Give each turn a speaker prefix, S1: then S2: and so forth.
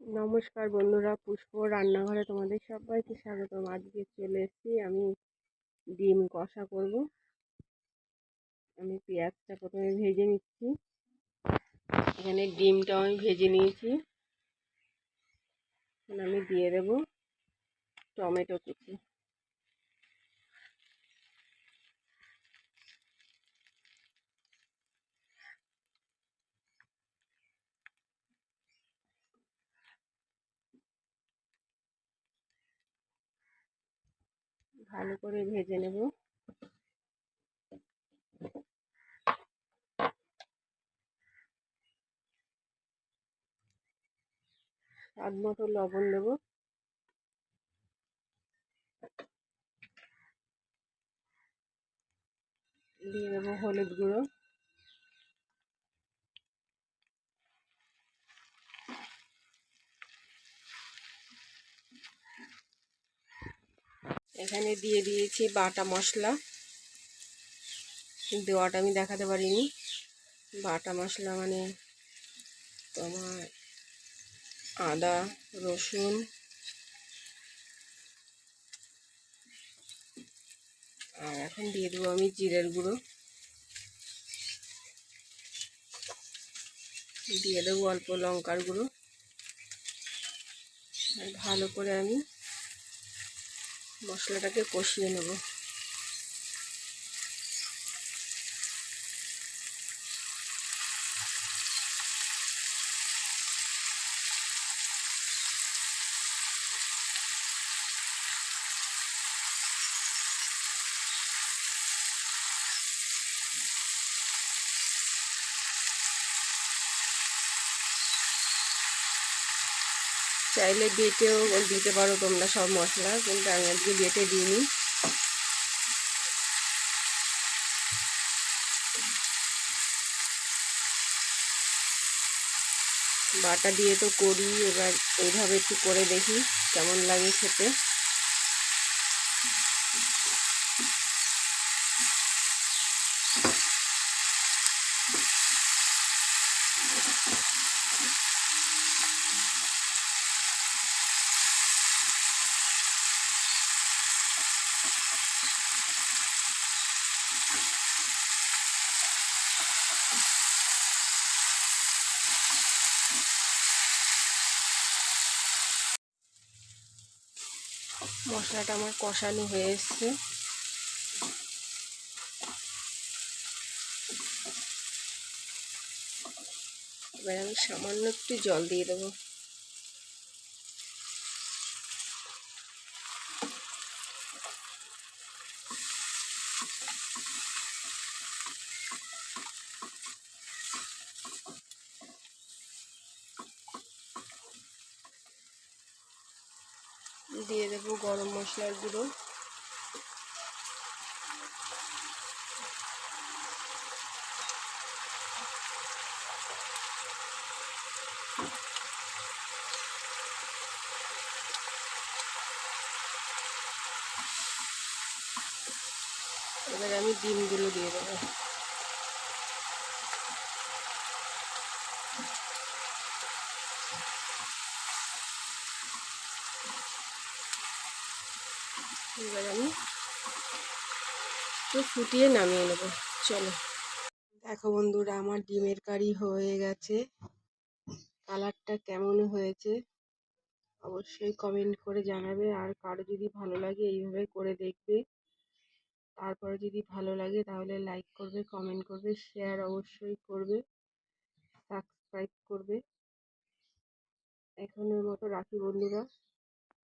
S1: নমস্কার বন্ধুরা, পুষ্প রান্নাঘরে তোমাদের সবাইকে স্বাগতম। আজকে চলে এসেছি আমি ডিম কষা করব। আমি পেঁয়াজটা প্রথমে ভেজে নিচ্ছি। এখানে ডিমটাও আমি ভেজে নিয়েছি। এখন আমি দিয়ে দেব টমেটো কুচি। ভালো করে ভেজে নেব। স্বাদ মতো লবণ দেব। দিয়ে দেবো হলুদ গুঁড়ো। এখানে দিয়ে দিয়েছি বাটা মশলা। দেওয়াটা আমি দেখাতে পারিনি। বাটা মশলা মানে তোমার আদা, রসুন, আর এখন দিয়ে দেবো আমি জিরের গুঁড়ো। দিয়ে দেবো অল্প লঙ্কার গুঁড়ো। আর ভালো করে আমি মশলাটাকে কষিয়ে নেব। চাইলে বেটেও দিতে পারো তোমরা সব মশলা, কিন্তু আমি আজকে বেটে দিইনি। বাটা দিয়ে তো করি, এবার এইভাবে একটু করে দেখি কেমন লাগে খেতে। মশলাটা আমার কষানো হয়ে এসছে। এবার আমি সামান্য একটু জল দিয়ে দেবো। দিয়ে দেবো গরম মশলার গুঁড়ো। এবার আমি ডিমগুলো দিয়ে দেবো। এবার আমি একটু ফুটিয়ে নামিয়ে নেব। চলো দেখো বন্ধুরা, আমার ডিমের কারি হয়ে গেছে। কালারটা কেমন হয়েছে অবশ্যই কমেন্ট করে জানাবে। আর কারো যদি ভালো লাগে এইভাবে করে দেখবে। তারপরে যদি ভালো লাগে তাহলে লাইক করবে, কমেন্ট করবে, শেয়ার অবশ্যই করবে, সাবস্ক্রাইব করবে। এখনের মতো রাখি বন্ধুরা।